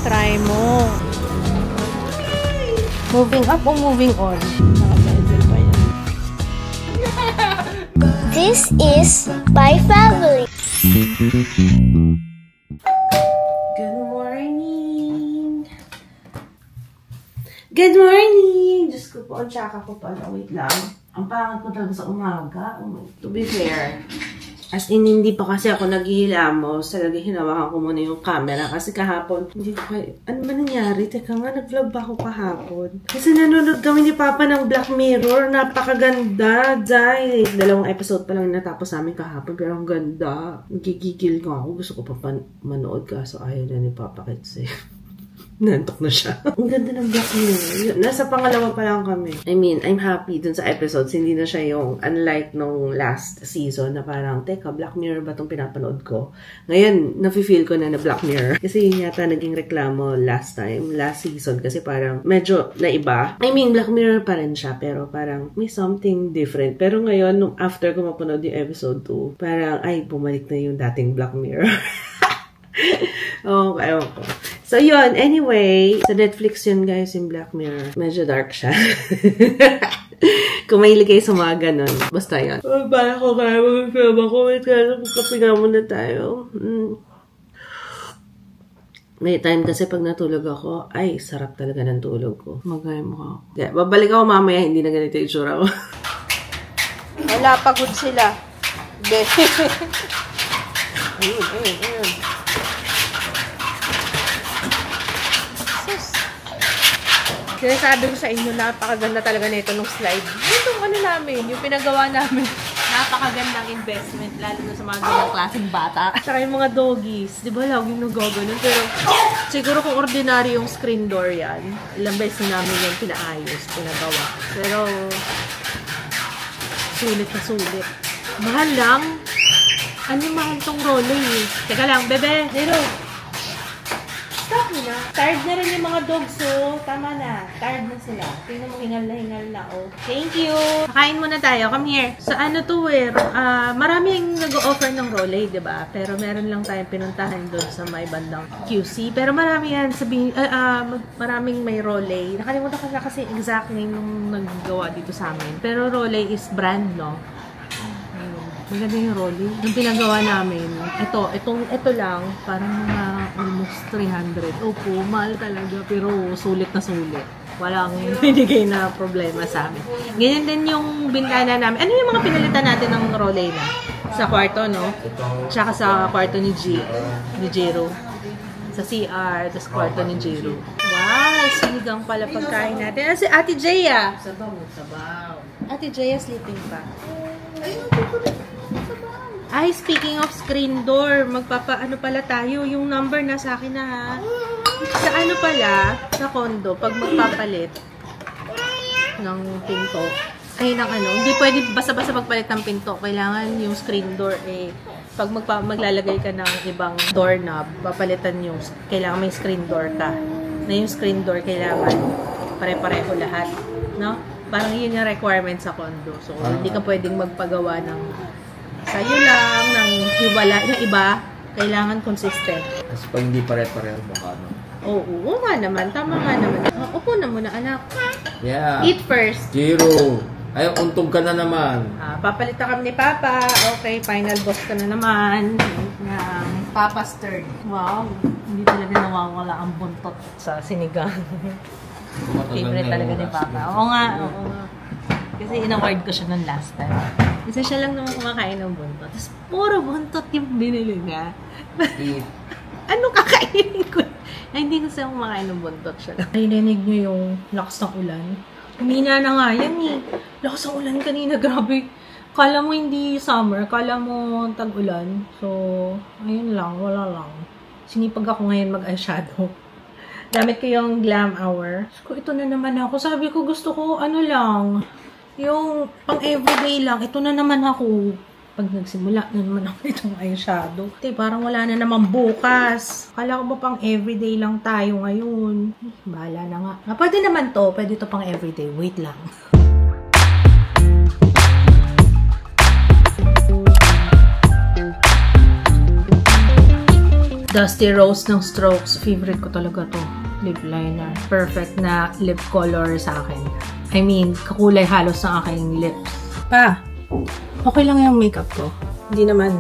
Try mo. Moving up o moving on? Naka-pencil pa yan. This is my family. Good morning! Good morning! Diyos ko po, ang tsaka ko pala. Wait lang. Ang pangit ko talaga sa umaga. To be fair. As in, hindi pa kasi ako naghihilamos. Talaga hinawakan ko muna yung camera. Kasi kahapon, hindi ko kayo... Ano ba nangyari? Teka nga, nag-vlog ba ako kahapon? Kasi nanonood kami ni Papa ng Black Mirror. Napakaganda. Dahil 2 episode pa lang natapos namin kahapon. Pero ang ganda. Gigigil ko ako. Gusto ko pa manood kaso ayaw na ni Papa kasi. Nantok na siya. Ang ganda ng Black Mirror. Nasa pangalawa pa lang kami. I mean, I'm happy dun sa episodes. Hindi na siya yung unlike nung last season na parang, teka, Black Mirror ba itong pinapanood ko? Ngayon, nafe-feel ko na Black Mirror. Kasi yun yata naging reklamo last season. Kasi parang medyo naiba. I mean, Black Mirror pa rin siya. Pero parang may something different. Pero ngayon, nung after ko mapanood yung episode 2, parang, ay, bumalik na yung dating Black Mirror. Oh, ewan ko. So, yun. Anyway, sa Netflix yun, guys, yung Black Mirror. Medyo dark siya. Kung mahilig kayo sa mga ganun. Basta yun. Oh, bala ko kaya mag-film ako. Wait, kaya magkapiga muna tayo. May time kasi pag natulog ako, ay, sarap talaga ng tulog ko. Magaya mo ako. Yeah, babalik ako mamaya, hindi na ganito yung itsura ko. Wala, pagod sila. Hindi. Ayun. Sinasabi ko sa inyo, napakaganda talaga nito nung slide. Yung ano namin, yung pinagawa namin. Napakagandang investment, lalo na sa mga ganyang klaseng bata. Tsaka yung mga doggies, di ba laging nagaganon? Pero siguro kung ordinary yung screen door yan, ilang beses namin yung pinaayos, pinagawa. Pero sulit na sulit. Mahal lang. Ano yung mahal tong rolling eh? Teka lang, bebe! Nero! Stop mo na. Tired na rin yung mga dogs, so tama na. Tired na sila. Tingnan mo, hingal na, oh. Thank you! Kain muna tayo. Come here. Sa ano to, maraming nag-o-offer ng Rolay, diba? Pero meron lang tayong pinuntahan doon sa may bandang QC. Pero marami yan. Maraming may Rolay. Nakalimutan ko na kasi exact name nung naggawa dito sa amin. Pero Rolay is brand, no? Maganda yung rolling. Yung pinagawa namin, ito lang, parang mga almost 300. Opo, mahal talaga, pero sulit na sulit. Walang binigay na problema sa amin. Ganyan din yung bintana namin. Ano yung mga pinalitan natin ng rolling na? Sa kwarto, no? Tsaka sa kwarto ni Jero. Sa CR, tapos kwarto ni Jero. Wow, sinigang pala pagkain natin. Si Ate Jaya. Sabaw. Ate Jaya sleeping pa. Ay, speaking of screen door, magpapaano pala tayo, yung number na sa akin na ha. Sa ano pala, sa condo, pag magpapalit ng pinto, ay ng ano, hindi pwede basta-basta magpalit ng pinto. Kailangan yung screen door pag maglalagay ka ng ibang doorknob, papalitan yung, kailangan may screen door ka. Na yung screen door, kailangan pare-pareho lahat, no? Parang yun yung requirement sa condo. So, hindi ka pwedeng magpagawa ng sa'yo lang, ng hiwala, ng iba, kailangan consistent. Kasi pag hindi pare-pareho baka, no? Oo nga naman, tama nga naman. Upo na muna, anak. Yeah. Eat first. Jero! Ay, untog ka na naman. Papalitan kami ni Papa. Okay, final boss ka na naman. Ng Papa's turn. Wow, hindi talaga nawawala ang buntot sa sinigang. Favorite talaga ni Papa. Oo nga, oo nga. Kasi in-award ko siya ng last time. Isa siya lang naman kumakain ng buntot. Tapos puro buntot yung binili niya. Ano kakainin ko? Ay, hindi ko siya kumakain ng buntot siya. Narinig niyo yung lakas ng ulan? Humina na nga yan eh. Lakas ng ulan kanina, grabe. Kala mo hindi summer, kala mo tag-ulan. So, ayun lang, wala lang. Sinipag ako ngayon mag-eyeshadow. Gamit ko yung Glam Hour. So, ito na naman ako. Sabi ko, gusto ko, ano lang, yung pang everyday lang. Ito na naman ako. Pag nagsimula na naman ako itong eyeshadow. Parang wala na naman bukas. Kala ko ba pang everyday lang tayo ngayon? Bahala na nga. Pwede naman to. Pwede to pang everyday. Wait lang. Dusty Rose ng Strokes. Favorite ko talaga to. Lip liner. Perfect na lip color sa akin. I mean, kakulay halos ng aking lips. Pa, okay lang yung makeup ko. Hindi naman...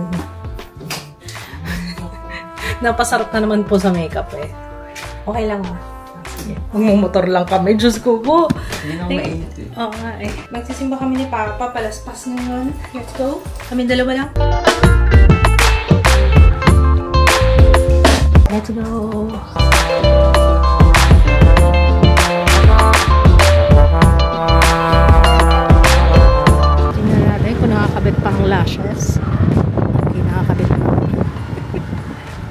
Napasarap na naman po sa makeup eh. Okay lang ba? Sige. Magmumotor lang kami. Diyos ko po. Hindi na mainit eh. Oo nga eh. Magsisimba kami ni Papa. Palaspas ngayon. Let's go. Kami dalawa lang. Let's go. Tingnan natin kung nakakabit pang lashes. Okay, nakakabit na.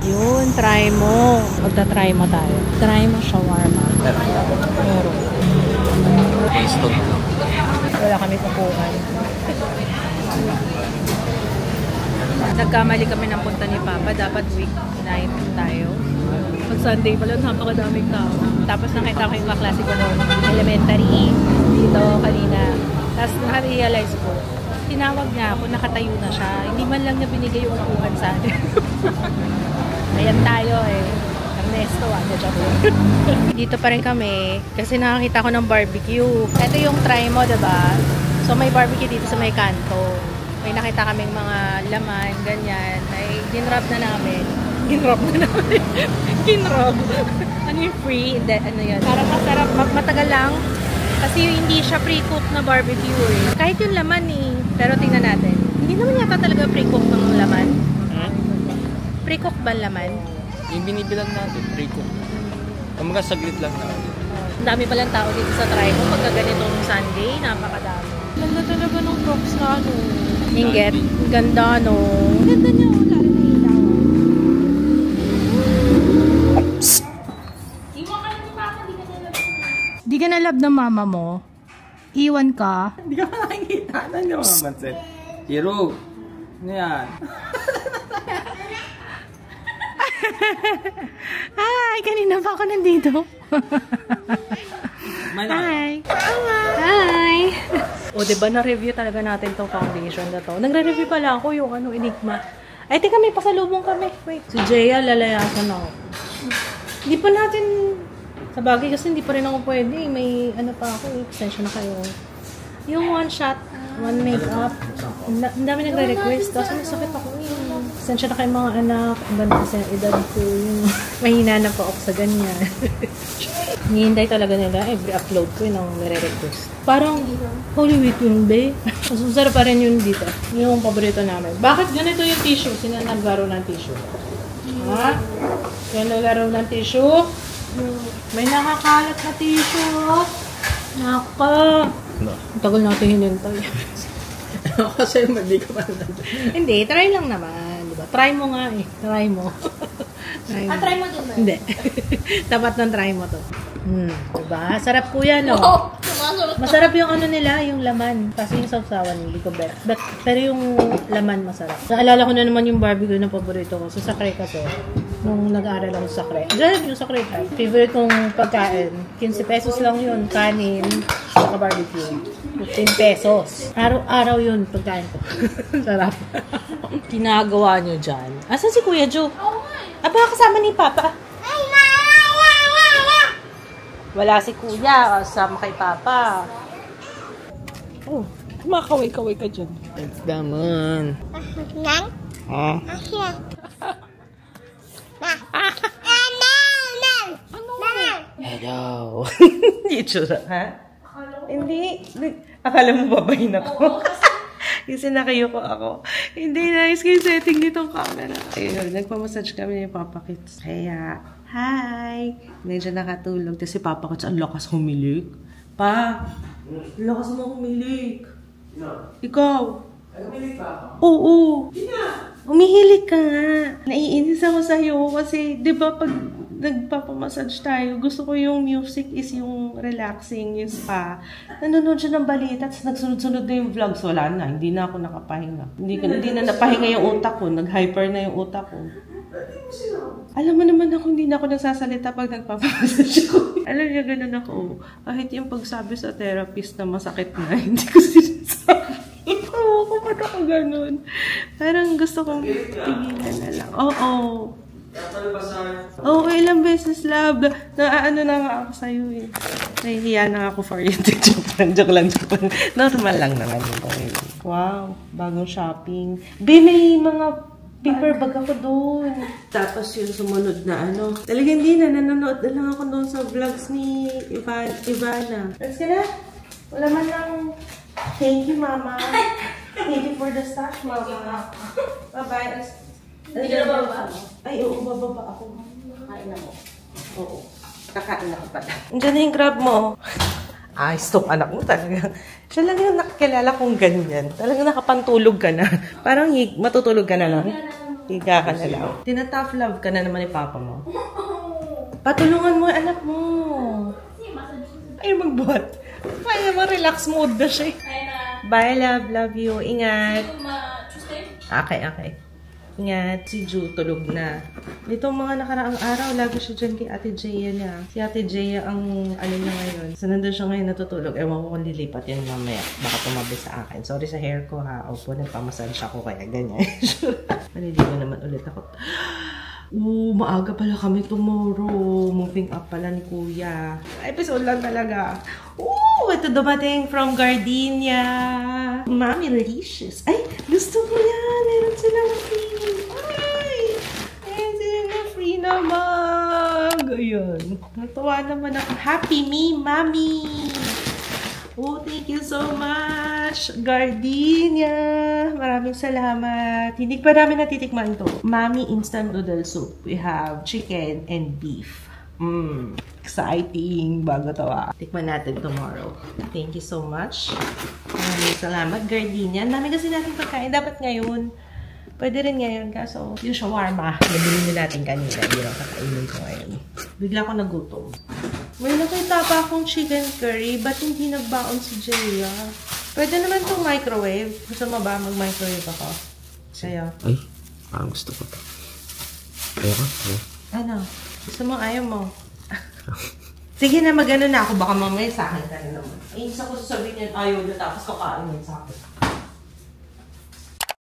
Yun, try mo. Magta-try mo tayo. Try mo shawarma. Meron. Taste lang. Wala kami kukuhan. Nagkamali kami ng punta ni Papa. Dapat weeknight tayo. Pag Sunday pala, napakadaming tao. Tapos nakita ko yung kaklase ko noon. Elementary. Dito kanina. Tapos naka-realize ko. Tinawag niya ako, nakatayo na siya. Hindi man lang niya binigay yung upuan sa akin. Ayan tayo eh. Ernesto, dito pa rin kami kasi nakakita ko ng barbecue. Ito yung try mo, diba? So may barbecue dito sa may kanto. May nakita kaming mga laman, ganyan. Ay, ginrab na namin. Ginrab. Ano yung free? Hindi, ano yan. Parang masarap. Matagal lang. Kasi hindi siya pre-cook na barbecue eh. Kahit yung laman eh. Pero tingnan natin. Hindi naman yata talaga pre-cook ng laman. Pre-cook ba laman? Yung binibilang natin, pre-cook. Ang mga saglit lang natin. Ang dami palang tao dito sa try ko. Pagka ganitong Sunday, napakadami. Ganda talaga ng crocs na ano. Inget. Ganda no. Ganda niya. Wala rin na ilaw. Iwan ka lang Papa. Di ka na love ng mama mo. Iwan ka. Hindi ka pa nakikita. Ano yung mamansin? Hiro. Ano yan? Hi! Kanina pa ako nandito. Hi! Hi! O, diba na-review talaga natin tong foundation na to. Nagre-review pala ako yung ano, Enigma. Ay, teka, may pasalubong kami. Wait. Si Jaya, lalayasan ako. Hindi pa natin... Sa bagay kasi hindi pa rin ako pwede. May ano pa ako eh. Pasensya na kayo. Yung one shot, one makeup. Ang dami nagre-request. Tapos may sakit ako eh. Pasensya na kayo mga anak. Ang ganda kasi ang edad ko. Mahina na pa ako sa ganyan. Hihintay talaga nila. Every upload ko yung nare-request. Parang, holy wheat yun, be. Masarap pa rin yun dito. Yung paborito namin. Bakit ganito yung tissue? Sino naglaro ng tissue? Ha? Sino naglaro ng tissue? May nakakalat na tissue. Naka. Ang tagal natin hinintay. Kasi hindi ka pa nandun. Hindi, try lang naman. Diba? Try mo nga eh. Try mo. Try mo din ba? Hindi. Tapat ng try mo to. Diba? Sarap po yan, no? Masarap yung ano nila, yung laman. Kasi yung sausawan, hindi ko bet. Pero yung laman masarap. Naalala ko na naman yung barbecue na paborito ko. Sa Sacre kasi. Nung nag-aaral ako sa Sacre. Diyan yung Sacre. Favorite kong pagkain. 15 pesos lang yun. Kanin. Saka barbecue. 15 pesos. Araw-araw yun pagkain ko. Sarap. Ginagawa nyo dyan. Asan si Kuya Joe? Aba, kasama ni Papa. Wala si Kuya. Kasama kay Papa. Oh, kumakaway-kaway ka dyan. It's naman. Nang? Ha? Hello. Itsura, ha? Hindi. Akala mo babayin ako? Kasi nakayuko ako. Hindi, nice yung setting nitong camera. Ayun, nagpamassage kami ni Papa Kits. Kaya, hi! Medyo nakatulog. Kasi Papa Kits, ang lakas humilik. Pa, ang lakas mo humilik. Ikaw. Ay, umilig pa ako? Oo. Umihilig ka nga. Naiinis ako sa'yo kasi, di ba, pag nagpapamassage tayo, gusto ko yung music is yung relaxing, yung spa. Nanonood siya ng balita, tapos nagsunod-sunod na yung vlogs. Wala na, hindi na ako nakapahinga. Hindi na napahinga yung utak ko. Nag-hyper na yung utak ko. Alam mo naman ako, hindi na ako nagsasalita pag nagpapamassage ako. Alam niya, ganun ako. Kahit yung pagsabi sa therapist na masakit na, hindi ko sinasabi. Oo, ba't ako ganun? Parang gusto kong tigilan na lang. Oo. Oo, ilang beses, love. Ano na nga ako sa'yo eh. Nahihiya na ako for you. Joke lang. Normal lang naman ito. Wow, bagong shopping. May mga paper bag ako doon. Tapos yung sumunod na ano. Talagang hindi na, nanonood na lang ako doon sa vlogs ni Ivana. Let's get it? Wala man lang. Thank you, Mama. Thank you for the stash, Mama. Bye-bye. Hindi ka na bababa? Ay, oo, bababa ako. Kakain na mo. Oo. Kakain ako pala. Andiyan na yung crab mo. Ay, stop anak mo talaga. Siya lang yung nakakilala kong ganyan. Talagang nakapantulog ka na. Parang matutulog ka na lang. Higa ka na lang. Tinatough love ka na naman ni Papa mo. Patulungan mo yung anak mo. Ay, magbuhat. Ay, naman relax mode na siya. Bye, love. Love you. Ingat. Okay. Ingat, si Ju tulog na. Itong mga nakaraang araw, lagi siya dyan kay Ate Jaya niya. Si Ate Jaya ang ano niya ngayon. So, nandun siya ngayon natutulog. Ewan ko kung lilipat yan mamaya. Baka tumabi sa akin. Sorry sa hair ko ha. Opo, nagpamassage ako kaya ganyan. Maliligo naman ulit ako. Maaga pala kami tomorrow. Moving up pala ni Kuya. Episode lang talaga. Ito dumating from Gardenia. Mami, delicious. Ay, gusto ko yan. Meron silang free. Ay, meron silang free na mug. Ayun. Natuwa naman ako. Happy me, Mami. Oh, thank you so much, Gardenia. Maraming salamat. Hindi pa namin natitikman ito. Mami Instant Noodle Soup. We have chicken and beef. Exciting. Bago to Tikman natin tomorrow. Thank you so much. Maraming salamat, Gardenia. Dami kasi natin pagkain. Dapat ngayon. Pwede rin ngayon. Kaso, yung shawarma, nabili natin kanina. Hindi lang kakainin ko ngayon. Bigla ako nagutom. May nakita pa akong chicken curry. Ba't hindi nagbaon si Jaya? Pwede naman itong microwave. Gusto mo ba mag-microwave ako? Sa'yo. Ay, parang gusto ko to. Ayoko. Ano? Gusto mo, ayaw mo? Sige na, mag-ano na ako. Baka mamaya sa akin ka na naman. Eh, isa ko sasabihin yan, ayaw na tapos kakain yan sa akin.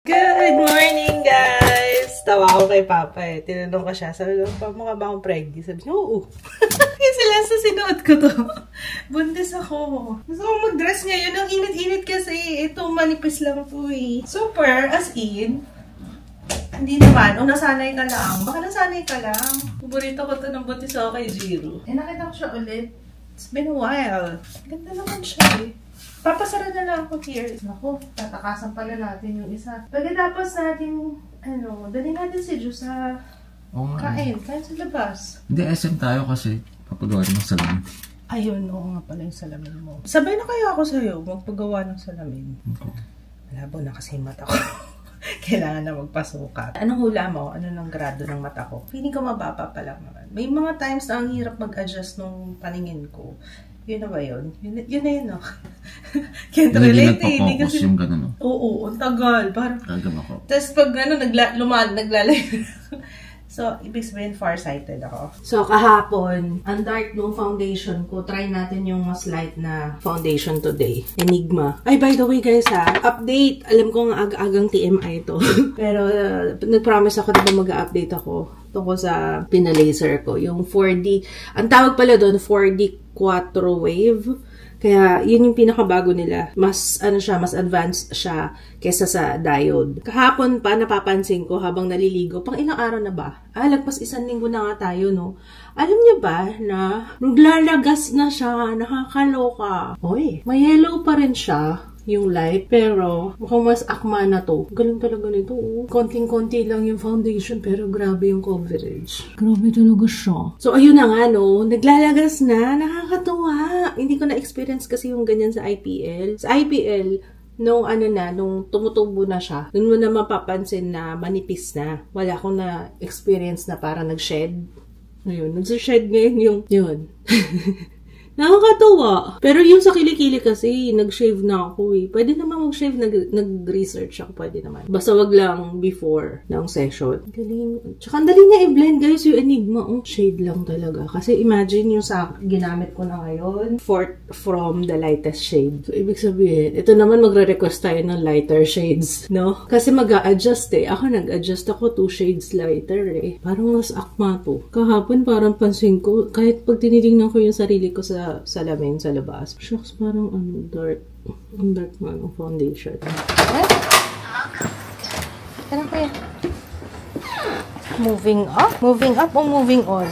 Good morning, guys! Tawa ako kay Papa eh. Tinanong ko siya. Sabi ko, mukha ba akong pregnant? Sabi niya, oo. Kasi lang sa sinuot ko to. Buntis ako. Gusto ko mag-dress ngayon. Ang init-init kasi. Ito, manipis lang to eh. Super, as in. Hindi naman. O, nasanay ka lang. Baka nasanay ka lang. Paborito ko to ng buntis ako kay Jiro. Eh, nakita ko siya ulit. It's been a while. Ganda naman siya eh. Papasara na lang ako here. Naku, tatakasan pala natin yung isa. Pagkatapos natin, dali natin si Ju sa kain sa labas. Hindi, SM tayo kasi papagawa ng salamin. Ayun, oo nga pala yung salamin mo. Sabay na kaya ako sa'yo, magpagawa ng salamin. Okay. Malabo na kasi yung mata ko. Kailangan na magpasukat. Anong hula mo? Ano ng grado ng mata ko? Feeling ko mababa pa lang naman. May mga times na ang hirap mag-adjust nung paningin ko. Yun na ba yun? Yun na yun, no? Can't relate eh. Hindi nagpa-focus yung gano'n, no? Oo, ang tagal. Parang... Gagam ako. Tapos pag naglalayo. So, ibig sabihin, farsighted ako. So, kahapon, ang dark nung foundation ko. Try natin yung mas light na foundation today. Enigma. Ay, by the way, guys, update. Alam ko nga aga-agang TMI ito. Pero, nag-promise ako na mag-update ako tungkol sa pinalaser ko. Yung 4D. Ang tawag pala doon, 4D Quattro Wave. Kaya, yun yung pinakabago nila. Mas, mas advanced siya kesa sa diode. Kahapon pa, napapansin ko habang naliligo, pang ilang araw na ba? Lagpas 1 linggo na nga tayo, no? Alam niyo ba na naglalagas na siya, nakakaloka. Hoy, may yellow pa rin siya. Yung light, pero mukhang mas akma na to. Galing talaga nito, oh. Konting-konti lang yung foundation, pero grabe yung coverage. Grabe talaga siya. So, ayun na nga, no. Naglalagas na. Nakakatuwa. Hindi ko na-experience kasi yung ganyan sa IPL. Sa IPL, nung tumutubo na siya, dun mo na mapapansin na manipis na. Wala akong na-experience na parang nag-shed. Ayun, nag-shed ngayon yung, yun. Nakakatuwa. Pero yung sa kilikili kasi, nag-shave na ako eh. Pwede naman mag-shave, nag-research ako, pwede naman. Basta wag lang before ng session. Galing. Tsaka ang dali niya i-blend guys yung Enigma. Oh, shade lang talaga. Kasi imagine yung sa ginamit ko na ngayon, from the lightest shade. So, ibig sabihin, ito naman magre-request tayo ng lighter shades, no? Kasi mag-a-adjust eh. Ako nag-adjust ako 2 shades lighter eh. Parang mas akma to. Kahapon parang pansin ko, kahit pag tinitingnan ko yung sarili ko sa salamin sa labas. Shucks, parang dark. Ang dark man ang foundation. What? Tara kuya. Moving up? Moving up o moving on?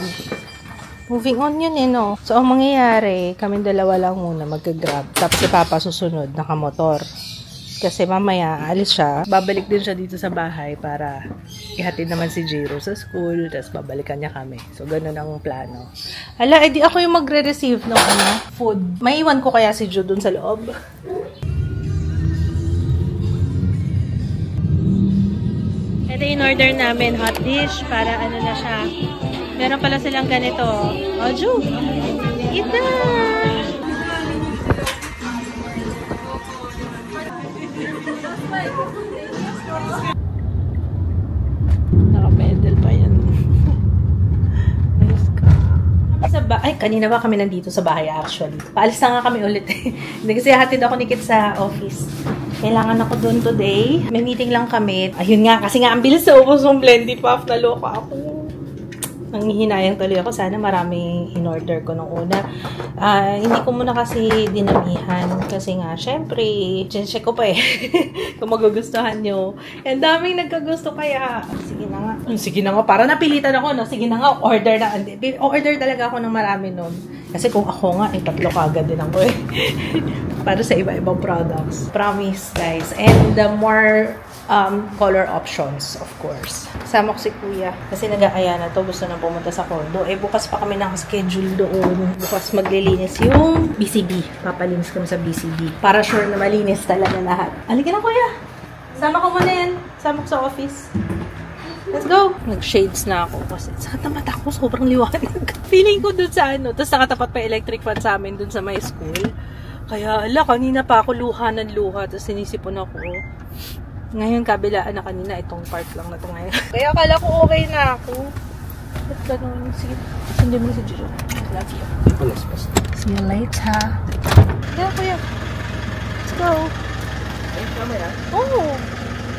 Moving on yun eh, no? So, ang mangyayari, kami dalawa lang muna magka-grab. Tapos si Papa susunod, nakamotor. Kasi mamaya, alis siya. Babalik din siya dito sa bahay para ihatid naman si Jiro sa school. Tapos babalikan niya kami. So, ganun ang plano. Hala, edi ako yung magre-receive ng food. Maiwan ko kaya si Jo dun sa loob. Ito yung order namin, hot dish. Para ano na siya. Meron pala silang ganito. Oh, Jo! Eat na! Naka-pedal pa yan. Ayos ka. Ay, kanina ba kami nandito sa bahay actually. Paalis na nga kami ulit. Hindi kasi hatid ako ni Kit sa office. Kailangan ako doon today. May meeting lang kami. Ayun nga, kasi nga ang bilis sa ubos ng Blendy Puff. Naloka ako. Nanghihinayang tuloy ako. Sana marami in-order ko nung una. Hindi ko muna kasi dinamihan. Kasi nga, syempre, check ko pa eh. Kung magugustuhan nyo. Ang daming nagkagusto kaya. Sige na nga. Sige na nga. Para napilitan ako, no? Sige na nga. Order na. Order talaga ako ng marami nun. Kasi kung ako nga, tatlo kagad din ako eh. Para sa iba-ibang products. Promise, guys. And the more color options, of course. Kasama ko si Kuya. Kasi nag-aaya na to. Gusto nang pumunta sa condo. Eh, bukas pa kami naka-schedule doon. Bukas maglilinis yung BCB. Papalinis kami sa BCB. Para sure na malinis talaga lahat. Halika na, Kuya. Sama ko muna yan. Sama ko sa office. Let's go! Nag-shades na ako. Kasi sakit na mata ko. Sobrang liwanag. Feeling ko dun sa ano. Tapos nakatapat pa electric fan sa amin dun sa my school. Kaya, kanina pa ako luha ng luha. Tapos sinisipon ako. Ngayon, kabilaan na kanina. Itong part lang na ito ngayon. Kaya akala ko okay na ako. Ba't ganun? Sige. Sundin mo si Jiro. Love you. See you later. Kaya, Kuya. Let's go. Ay, camera? Oh!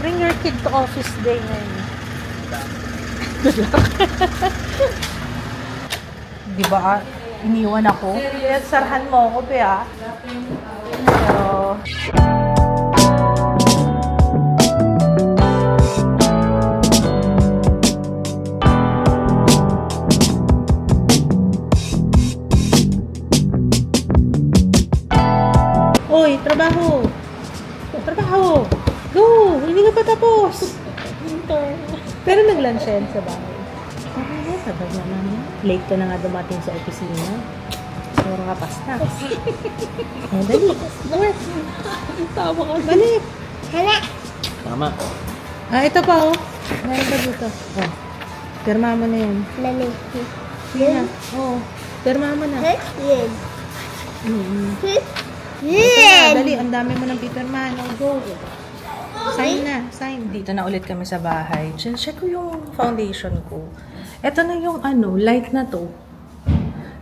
Bring your kid to office day ngayon. Good luck. Diba? Iniwan ako. Kaya sarhan mo ako, Pia. So... Oy, trabaho! Trabaho! Go! Hindi ka pa tapos! Pero nag-lunch yan sa bahay. Sabay naman. Late ka na nga dumating sa opisina. Siguro ka pasta. Oh, dali. Tawa ka. Balik. Hala. Tama. Ito pa oh. Meron pa dito. Oh. Pirma mo na yun. Lali. Sige na. Oh. Pirma mo na. Yan. Dali, ang dami mo ng pipirmahan. Go. Sign na. Sign. Dito na ulit kami sa bahay. Check ko yung foundation ko. Ito na yung light na to.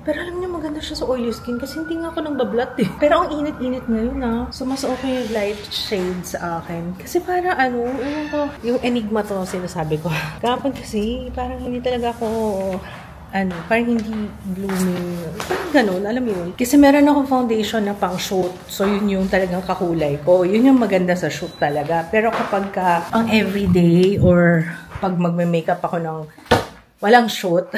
Pero alam niyo, maganda siya sa oily skin kasi hindi nga ako nang bablat eh. Pero ang init-init ngayon So, mas okay yung light shade sa akin. Kasi parang yung Enigma to, sinasabi ko. Kahapon kasi, parang hindi talaga ako... parang hindi blooming. Parang ganun, alam mo yun. Kasi meron akong foundation na pang shoot. So, yun yung talagang kakulay ko. Yun yung maganda sa shoot talaga. Pero kapag ang everyday or pag magme-makeup ako ng walang shoot,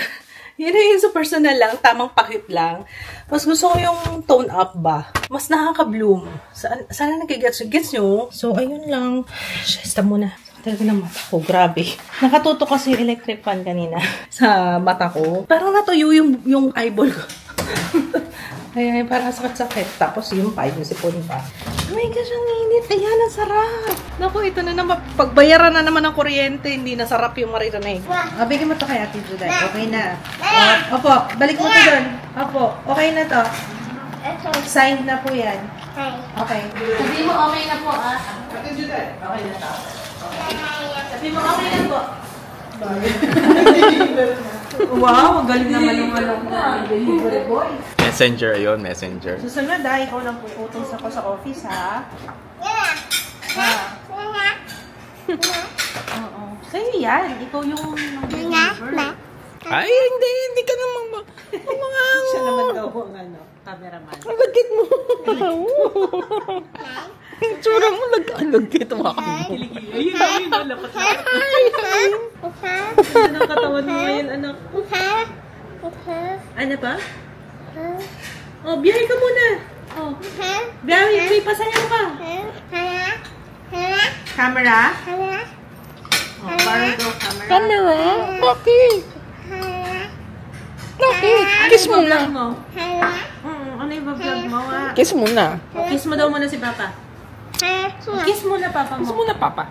yun yung sa personal lang, tamang pakit lang. Mas gusto ko yung tone up ba. Mas nakaka-bloom. Sana nagigets nyo. So, ayun lang. Shasta muna. Talaga ng mata ko. Grabe. Nakatuto kasi yung electric fan kanina sa mata ko. Parang natuyo yung eyeball ko. Ay, parang sakit-sakit. Tapos yung pa, yung sipon pa. Oh my gosh, ang init. Ayan, ang sarap. Naku, ito na naman. Pagbayaran na naman ng kuryente, hindi na sarap yung maririnig. Bigyan mo to kay Ate Juday. Okay na. Opo, balik mo to doon. Opo, okay na to. Signed na po yan. Okay. Sabi mo okay na po, ah. Okay na to. Sabi mo, okay na po. Wow, ang galing naman ng delivery boy. Messenger yun, messenger. Susunod ha, ikaw lang puputos ako sa office ha. Oo. Sa'yo yan. Ikaw yung deliver. Ay, hindi ka naman Siya naman daw ang cameraman. Ang lagkit mo. Ang tsura mo, lagkit mo ako. Ayun, lapat na. Ano ang katawan mo ngayon, anak? Ano pa? Oh, biyahe ka muna. Oh. Biyahe, may pasayaw ka. Camera? Oh, parang daw camera. Camera? Bakit? Bakit? Kiss mo na. Ano yung vlog mo? Kiss mo na. Kiss mo daw muna si Papa. Kiss mo na Papa mo. Kiss mo na, Papa.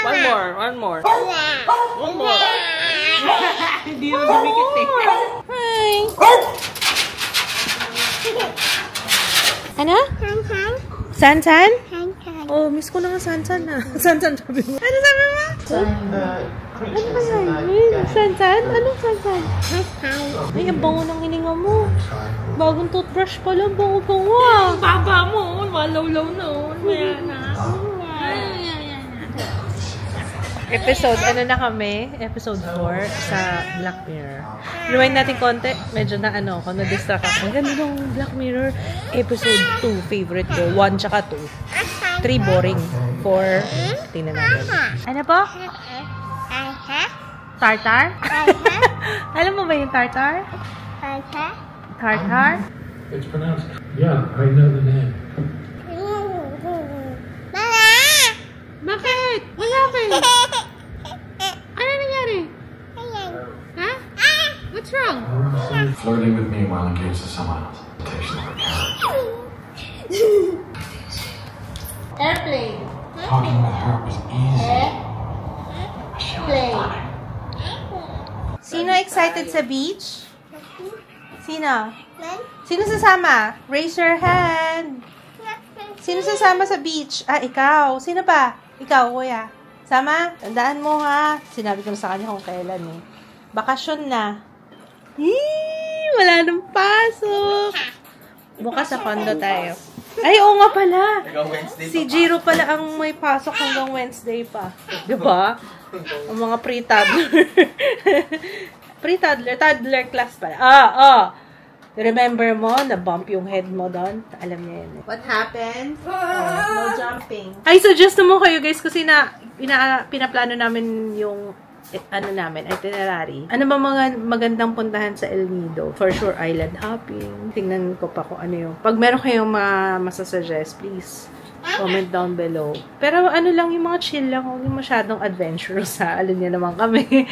One more. Hindi mo dumikit eh. Hi. Ano? San-san? Oh, miss ko na nga San-san na. San-san sabi mo. Ano sabi mo? Ano ba yan? San-san? Anong San-san? Ay, ang bango ng hininga mo. Bagong toothbrush pa lang, bango-bango ah. Baba mo, walaw-law na. Maya na. Episode, ano na kami? Episode 4 sa Black Mirror. Rewind natin konti. Medyo na na-distract ako. Ang ganda ng Black Mirror. Episode 2, favorite ko. 1 tsaka 2. 3, boring. 4, tingnan natin. Ano po? Tartar? Alam mo ba yung tartar? Tartar? It's pronounced. Yeah, I know the name. Bakit? Wala kayo. Ano nangyari? Ha? What's wrong? Flirting with me while engaged to someone else. Takes no account. Airplane. Talking with her was easy. She was funny. Sino excited sa beach? Sino? Sino sasama? Raise your hand. Sino sasama sa beach? Ah, ikaw. Sino pa? Ikaw, kuya. Sama? Tandaan mo ha. Sinabi ko na sa kanya kung kailan eh. Bakasyon na. Wala nang pasok. Bukas sa condo tayo. Ay, oo nga pala. Si Jiro pala ang may pasok hanggang Wednesday pa. Diba? Ang mga pre-toddler. Toddler class pala. Remember mo, na-bump yung head mo doon? Alam niya yun. What happened? No jumping. I suggest mo kayo guys kasi pinaplano namin yung itinerary. Ano ba mga magandang puntahan sa El Nido? For sure, island hopping. Tingnan ko pa kung ano yung... Pag meron kayong masasuggest, please comment down below. Pero ano lang, yung mga chill lang, huwag yung masyadong adventurous ha. Alam niya naman kami.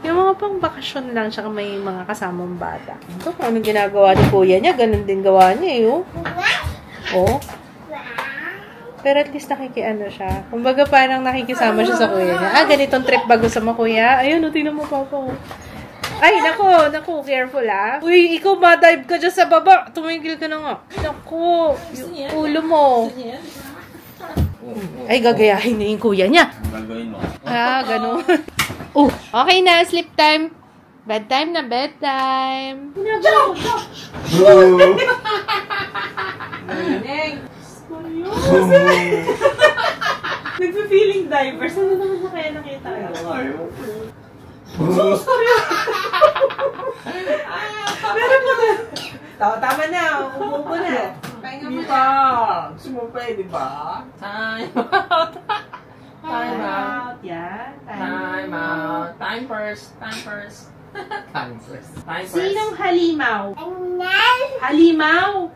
Yung mga pang bakasyon lang, tsaka may mga kasamang bata. Ito, kung anong ginagawa ni kuya niya, ganun din gawa niya eh. Oh. Pero at least nakikiano siya. Kumbaga parang nakikisama siya sa kuya niya. Ganitong trip bago sa mga kuya. Ayun, tingnan mo papa. Ay, naku, careful ah. Uy, ikaw ma-dive ka dyan sa baba. Tumigil ka na nga. Naku, yung ulo mo. Ay, gagayahin niya yung kuya niya. Gagawin mo. Ganun. Okay na, sleep time. Bedtime na, bedtime. Nagpe-feeling divers. Ano naman na kaya nakita ko? Meron mo na. Tama na. Umupo na. Pahinga mo na. Gusto mo pwede ba? Time out. Yan. Time out. Time first. Sinong halimaw? Halimaw?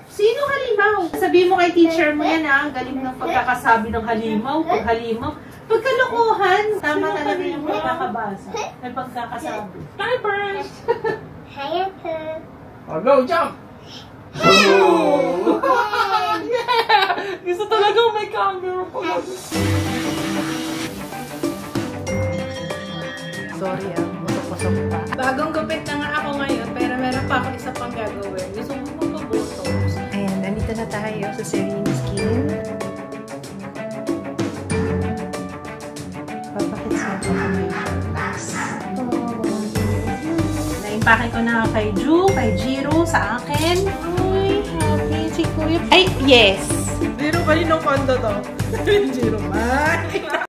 Sino halimaw? Sabihin mo kay teacher mo yan ha. Ang galing ng pagkakasabi ng halimaw. Pag halimaw. Pagkalokohan. Tama talaga yung pagkakabasa. May pagkakasabi. Time first. Go, jump! Yeah! Gusto talaga may camera pa. Sorry busok-busok pa. Bagong gupit na nga ako ngayon, pero meron pa ako isa pang gagawin. Gusto ko magpabotox. Ayan, nandito na tayo sa Serene Skin. Papakit sa ako ngayon. Naimpake ko na kay Ju, kay Jiro, sa akin. Uy, happy si Kuya. Ay, yes! Jiro, kaninong kondo to? Jiro, man.